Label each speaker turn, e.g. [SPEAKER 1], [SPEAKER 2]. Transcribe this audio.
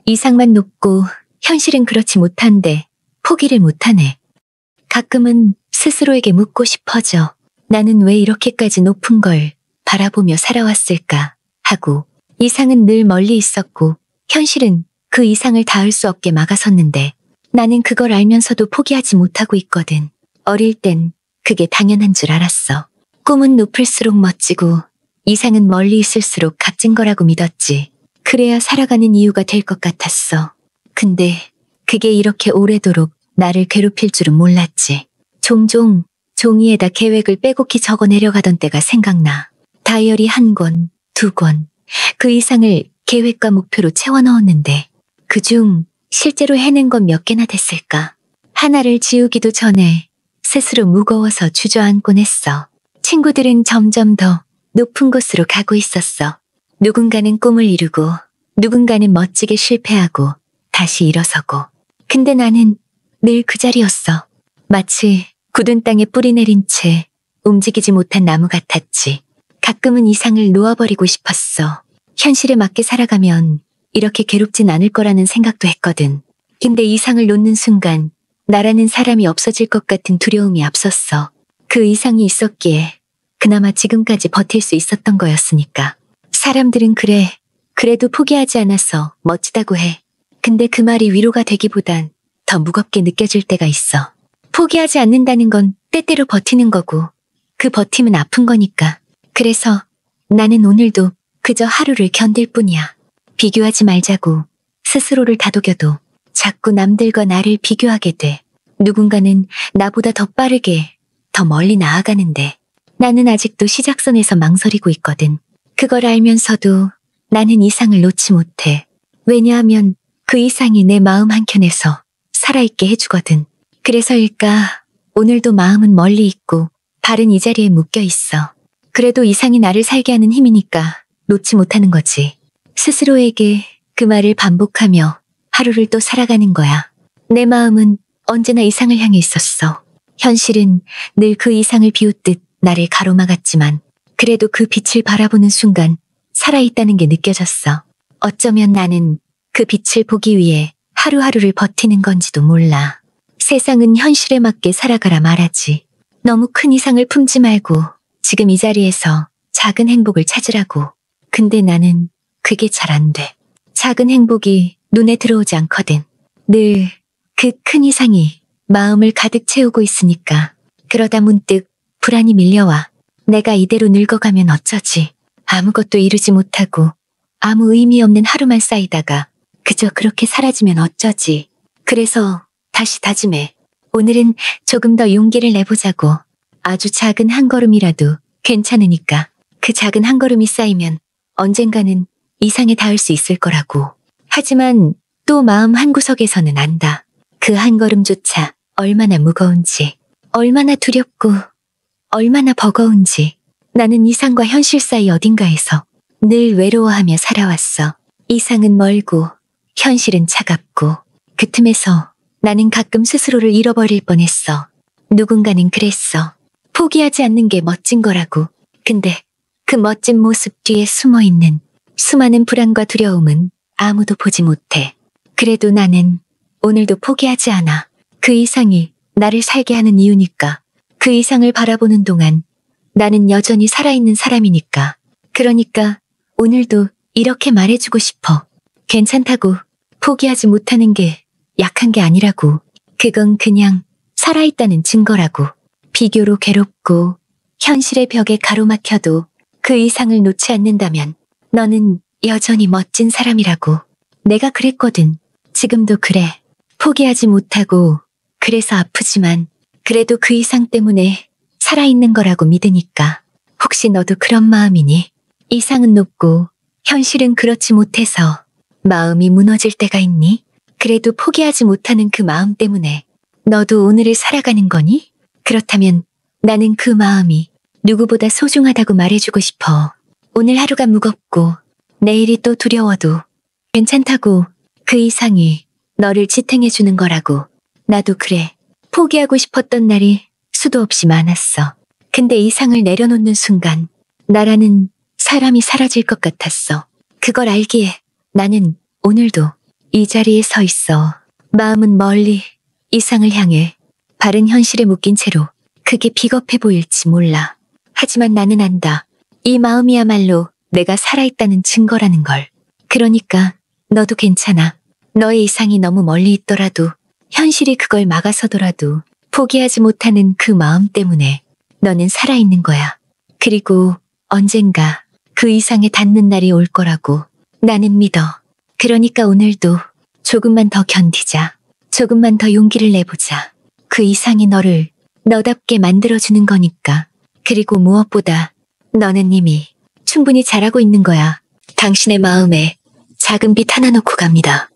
[SPEAKER 1] 이상만 높고 현실은 그렇지 못한데 포기를 못하네. 가끔은 스스로에게 묻고 싶어져. 나는 왜 이렇게까지 높은 걸 바라보며 살아왔을까 하고. 이상은 늘 멀리 있었고 현실은 그 이상을 닿을 수 없게 막아섰는데 나는 그걸 알면서도 포기하지 못하고 있거든. 어릴 땐 그게 당연한 줄 알았어. 꿈은 높을수록 멋지고 이상은 멀리 있을수록 값진 거라고 믿었지. 그래야 살아가는 이유가 될 것 같았어. 근데 그게 이렇게 오래도록 나를 괴롭힐 줄은 몰랐지. 종종 종이에다 계획을 빼곡히 적어 내려가던 때가 생각나. 다이어리 1권, 2권, 그 이상을 계획과 목표로 채워 넣었는데 그중 실제로 해낸 건 몇 개나 됐을까? 하나를 지우기도 전에 스스로 무거워서 주저앉곤 했어. 친구들은 점점 더 높은 곳으로 가고 있었어. 누군가는 꿈을 이루고 누군가는 멋지게 실패하고 다시 일어서고. 근데 나는 늘 그 자리였어. 마치 굳은 땅에 뿌리 내린 채 움직이지 못한 나무 같았지. 가끔은 이상을 놓아버리고 싶었어. 현실에 맞게 살아가면 이렇게 괴롭진 않을 거라는 생각도 했거든. 근데 이상을 놓는 순간 나라는 사람이 없어질 것 같은 두려움이 앞섰어. 그 이상이 있었기에 그나마 지금까지 버틸 수 있었던 거였으니까. 사람들은 그래도 포기하지 않아서 멋지다고 해. 근데 그 말이 위로가 되기보단 더 무겁게 느껴질 때가 있어. 포기하지 않는다는 건 때때로 버티는 거고 그 버팀은 아픈 거니까. 그래서 나는 오늘도 그저 하루를 견딜 뿐이야. 비교하지 말자고 스스로를 다독여도 자꾸 남들과 나를 비교하게 돼. 누군가는 나보다 더 빠르게, 더 멀리 나아가는데 나는 아직도 시작선에서 망설이고 있거든. 그걸 알면서도 나는 이상을 놓지 못해. 왜냐하면 그 이상이 내 마음 한켠에서 살아있게 해주거든. 그래서일까 오늘도 마음은 멀리 있고 발은 이 자리에 묶여 있어. 그래도 이상이 나를 살게 하는 힘이니까 놓지 못하는 거지. 스스로에게 그 말을 반복하며 하루를 또 살아가는 거야. 내 마음은 언제나 이상을 향해 있었어. 현실은 늘 그 이상을 비웃듯 나를 가로막았지만 그래도 그 빛을 바라보는 순간 살아있다는 게 느껴졌어. 어쩌면 나는 그 빛을 보기 위해 하루하루를 버티는 건지도 몰라. 세상은 현실에 맞게 살아가라 말하지. 너무 큰 이상을 품지 말고 지금 이 자리에서 작은 행복을 찾으라고. 근데 나는 그게 잘 안 돼. 작은 행복이 눈에 들어오지 않거든. 늘 그 큰 이상이 마음을 가득 채우고 있으니까. 그러다 문득 불안이 밀려와. 내가 이대로 늙어가면 어쩌지. 아무것도 이루지 못하고 아무 의미 없는 하루만 쌓이다가 그저 그렇게 사라지면 어쩌지. 그래서 다시 다짐해. 오늘은 조금 더 용기를 내보자고. 아주 작은 한 걸음이라도 괜찮으니까. 그 작은 한 걸음이 쌓이면 언젠가는 이상에 닿을 수 있을 거라고. 하지만 또 마음 한구석에서는 안다. 그 한 걸음조차 얼마나 무거운지, 얼마나 두렵고, 얼마나 버거운지. 나는 이상과 현실 사이 어딘가에서 늘 외로워하며 살아왔어. 이상은 멀고, 현실은 차갑고, 그 틈에서 나는 가끔 스스로를 잃어버릴 뻔했어. 누군가는 그랬어. 포기하지 않는 게 멋진 거라고. 근데 그 멋진 모습 뒤에 숨어있는 수많은 불안과 두려움은 아무도 보지 못해. 그래도 나는 오늘도 포기하지 않아. 그 이상이 나를 살게 하는 이유니까. 그 이상을 바라보는 동안 나는 여전히 살아있는 사람이니까. 그러니까 오늘도 이렇게 말해주고 싶어. 괜찮다고. 포기하지 못하는 게 약한 게 아니라고. 그건 그냥 살아있다는 증거라고. 비교로 괴롭고 현실의 벽에 가로막혀도 그 이상을 놓지 않는다면 너는 여전히 멋진 사람이라고. 내가 그랬거든. 지금도 그래. 포기하지 못하고 그래서 아프지만 그래도 그 이상 때문에 살아있는 거라고 믿으니까. 혹시 너도 그런 마음이니? 이상은 높고 현실은 그렇지 못해서 마음이 무너질 때가 있니? 그래도 포기하지 못하는 그 마음 때문에 너도 오늘을 살아가는 거니? 그렇다면 나는 그 마음이 누구보다 소중하다고 말해주고 싶어. 오늘 하루가 무겁고 내일이 또 두려워도 괜찮다고. 그 이상이 너를 지탱해주는 거라고. 나도 그래. 포기하고 싶었던 날이 수도 없이 많았어. 근데 이상을 내려놓는 순간 나라는 사람이 사라질 것 같았어. 그걸 알기에 나는 오늘도 이 자리에 서 있어. 마음은 멀리 이상을 향해. 발은 현실에 묶인 채로. 그게 비겁해 보일지 몰라. 하지만 나는 안다. 이 마음이야말로 내가 살아있다는 증거라는 걸. 그러니까 너도 괜찮아. 너의 이상이 너무 멀리 있더라도, 현실이 그걸 막아서더라도 포기하지 못하는 그 마음 때문에 너는 살아있는 거야. 그리고 언젠가 그 이상에 닿는 날이 올 거라고 나는 믿어. 그러니까 오늘도 조금만 더 견디자. 조금만 더 용기를 내보자. 그 이상이 너를 너답게 만들어주는 거니까. 그리고 무엇보다 너는 이미 충분히 잘하고 있는 거야. 당신의 마음에 작은 빛 하나 놓고 갑니다.